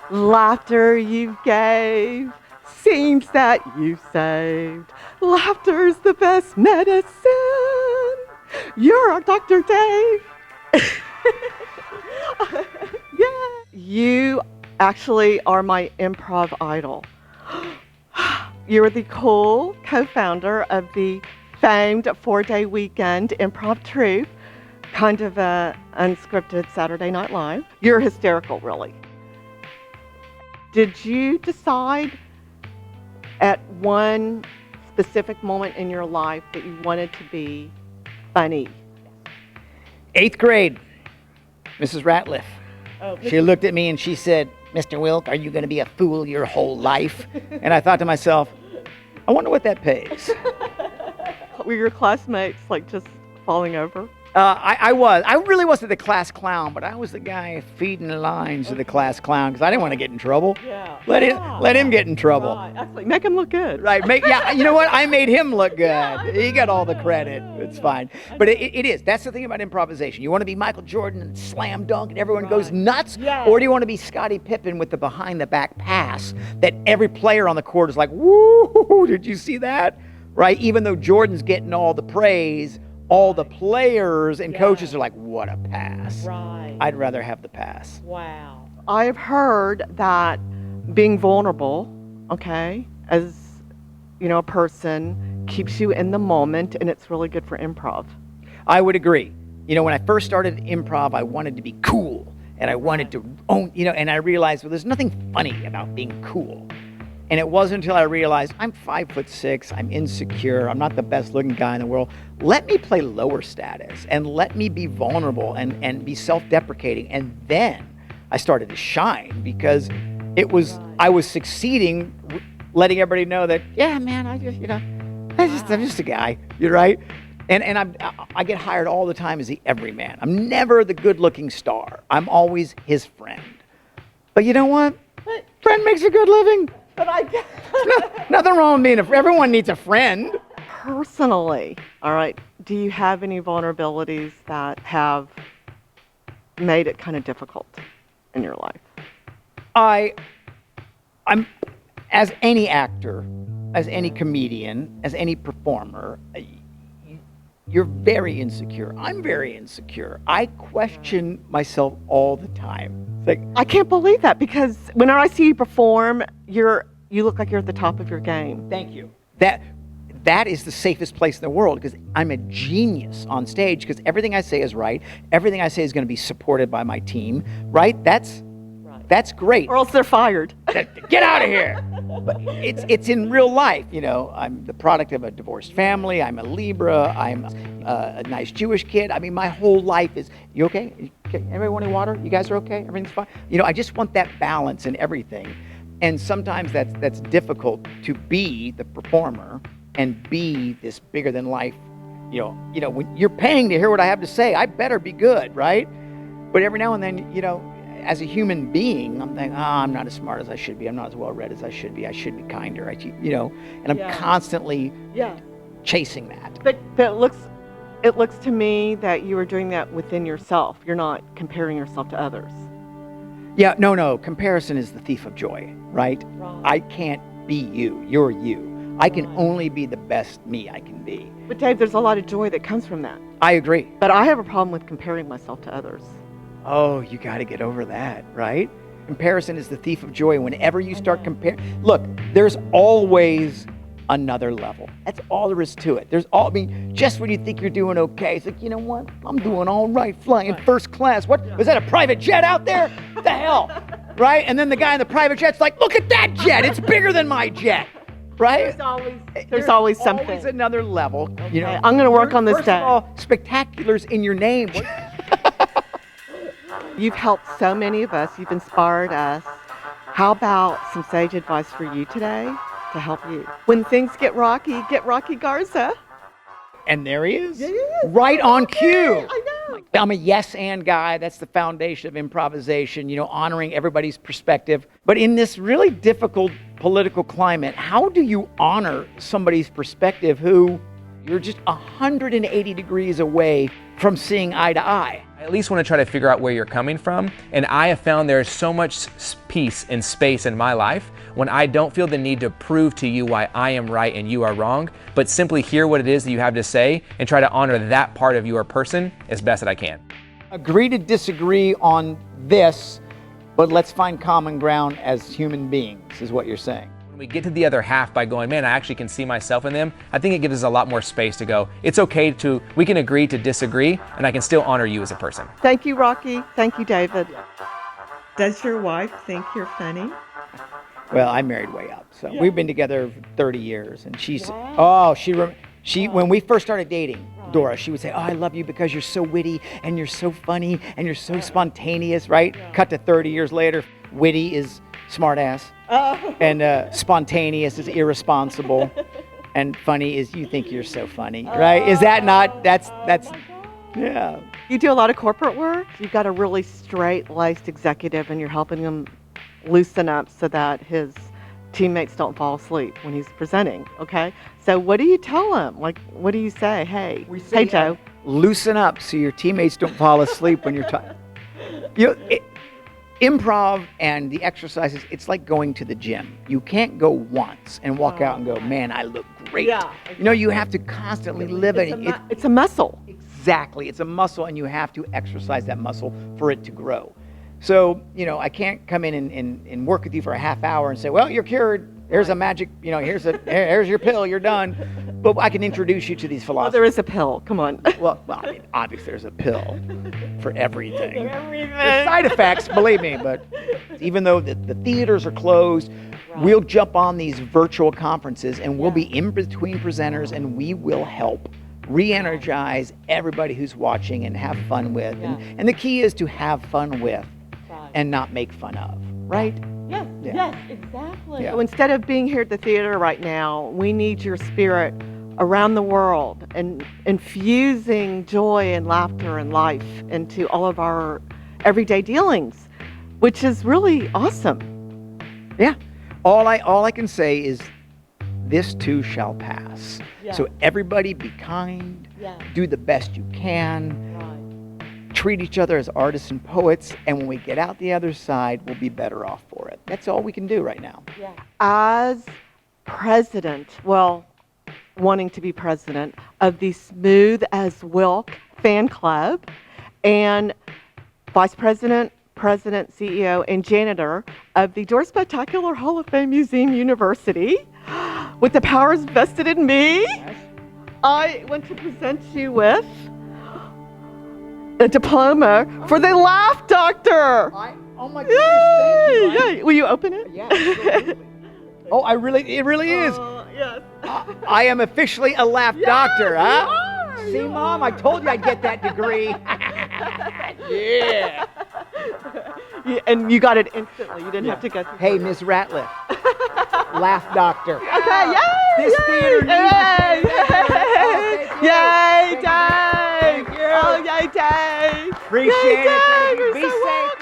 Laughter you gave, scenes that you saved. Laughter's the best medicine. You're our Dr. Dave. Yeah. You actually are my improv idol. You're the cool co-founder of the famed 4-day weekend improv troupe, kind of a unscripted Saturday Night Live. You're hysterical, really. Did you decide at one specific moment in your life that you wanted to be funny? 8th grade, Mrs. Ratliff. Oh, She looked at me and she said, "Mr. Wilk, are you going to be a fool your whole life?" And I thought to myself, I wonder what that pays. Were your classmates like just falling over? I was. I really wasn't the class clown, but I was the guy feeding the lines to the class clown because I didn't want to get in trouble. Yeah. Let him get in trouble. Right. Actually, make him look good. Right. You know what? I made him look good. He got all the credit. It's fine. But it is. That's the thing about improvisation. You want to be Michael Jordan and slam dunk and everyone goes nuts? Yeah. Or do you want to be Scottie Pippen with the behind the back pass that every player on the court is like, woo, did you see that? Right? Even though Jordan's getting all the praise, all the players and coaches are like, what a pass. Right. I'd rather have the pass. Wow. I've heard that being vulnerable, okay, as a person keeps you in the moment, and it's really good for improv. I would agree. When I first started improv, I wanted to be cool and I wanted to own, and I realized, well, there's nothing funny about being cool. And it wasn't until I realized I'm 5'6", I'm insecure, I'm not the best looking guy in the world. Let me play lower status and let me be vulnerable and be self-deprecating. And then I started to shine because I was succeeding, letting everybody know that, yeah, man, I'm just a guy, you're right. And I get hired all the time as the everyman. I'm never the good looking star. I'm always his friend. But you know what? Friend makes a good living. But I guess Nothing wrong with being everyone needs a friend. personally, all right, do you have any vulnerabilities that have made it kind of difficult in your life? I'm as any actor, as any comedian, as any performer, you're very insecure. I'm very insecure. I question myself all the time. It's like, I can't believe that, because whenever I see you perform, you look like you're at the top of your game. thank you. That is the safest place in the world because I'm a genius on stage because everything I say is right. Everything I say is going to be supported by my team, right? That's great. Or else they're fired. Get out of here. But it's in real life, I'm the product of a divorced family. I'm a Libra. I'm a nice Jewish kid. I mean, my whole life is, you okay? Anybody want any water? You guys are okay? Everything's fine? I just want that balance in everything. And sometimes that's difficult to be the performer and be this bigger than life. When you're paying to hear what I have to say, I better be good, right? But every now and then, as a human being, I'm thinking, I'm not as smart as I should be. I'm not as well read as I should be. I should be kinder. And I'm constantly chasing that. But it looks to me that you are doing that within yourself. You're not comparing yourself to others. Yeah, no. Comparison is the thief of joy, right? I can't be you. You're you. I can only be the best me I can be. But Dave, there's a lot of joy that comes from that. I agree. But I have a problem with comparing myself to others. Oh, you got to get over that, right? Comparison is the thief of joy. Whenever you start comparing, look, there's always another level. That's all there is to it. Just when you think you're doing okay, it's like, you know what? I'm doing all right, flying first class. What? Was that a private jet out there? What the hell? Right? And then the guy in the private jet's like, look at that jet. It's bigger than my jet. Right? There's always something. Always another level. Okay. I'm going to work on this First day. of all, spectacular's in your name. You've helped so many of us. You've inspired us. How about some sage advice for you today to help you? When things get Rocky Garza. And there he is. Yeah, he is. Right on cue. I know. I'm a yes and guy. That's the foundation of improvisation, honoring everybody's perspective. But in this really difficult political climate, how do you honor somebody's perspective who You're just 180 degrees away from seeing eye to eye. I at least want to try to figure out where you're coming from. And I have found there's so much peace and space in my life when I don't feel the need to prove to you why I am right and you are wrong, but simply hear what it is that you have to say and try to honor that part of your person as best that I can. Agree to disagree on this, but let's find common ground as human beings, is what you're saying. When we get to the other half by going, man, I actually can see myself in them, I think it gives us a lot more space to go, it's okay we can agree to disagree, and I can still honor you as a person. Thank you, Rocky. Thank you, David. Does your wife think you're funny? Well, I married way up, so we've been together for 30 years, and when we first started dating, Dora, she would say, oh, I love you because you're so witty and you're so funny and you're so spontaneous, right? Cut to 30 years later, witty is smart ass, and spontaneous is irresponsible, and funny is you think you're so funny, right? Is that not, that's, yeah. You do a lot of corporate work. You've got a really straight-laced executive and you're helping him loosen up so that his teammates don't fall asleep when he's presenting, okay? So what do you tell him? Like, what do you say? Hey, hey, Joe. Loosen up so your teammates don't fall asleep when you're talking. Improv and the exercises, it's like going to the gym. You can't go once and walk out and go, man, I look great. Yeah, exactly. You have to constantly live it. It's a muscle. Exactly. It's a muscle, and you have to exercise that muscle for it to grow. So, I can't come in and work with you for a half hour and say, well, you're cured. Here's a magic, here's your pill, you're done. But I can introduce you to these philosophers. Well, there is a pill. Come on. Well, I mean, obviously there's a pill for everything. There's side effects, believe me. But even though the theaters are closed, we'll jump on these virtual conferences and we'll be in between presenters and we will help re-energize everybody who's watching and have fun with. And the key is to have fun with and not make fun of, right? Yes, exactly. Yeah. So instead of being here at the theater right now, we need your spirit around the world and infusing joy and laughter and life into all of our everyday dealings, which is really awesome. Yeah. All I can say is this too shall pass. Yeah. So everybody be kind, do the best you can. Treat each other as artists and poets, and when we get out the other side, we'll be better off for it. That's all we can do right now. Yeah. As president, wanting to be president of the Smooth as Wilk fan club, and vice president, CEO, and janitor of the DoraSpectacular Hall of Fame Museum University, with the powers vested in me, I want to present you with a diploma for the Laugh Doctor. Oh my goodness, thank you. Yay. Will you open it? Yeah, absolutely. It really is. Yes. I am officially a Laugh Doctor, huh? See, Mom, I told you I'd get that degree. Yeah. And you got it instantly. You didn't have to go through. Hey, Miss Ratliff. Laugh Doctor. Okay, yay! This theater needs Yay, Dave! Oh, yay, Dave! Appreciate it. You're Be so safe. welcome.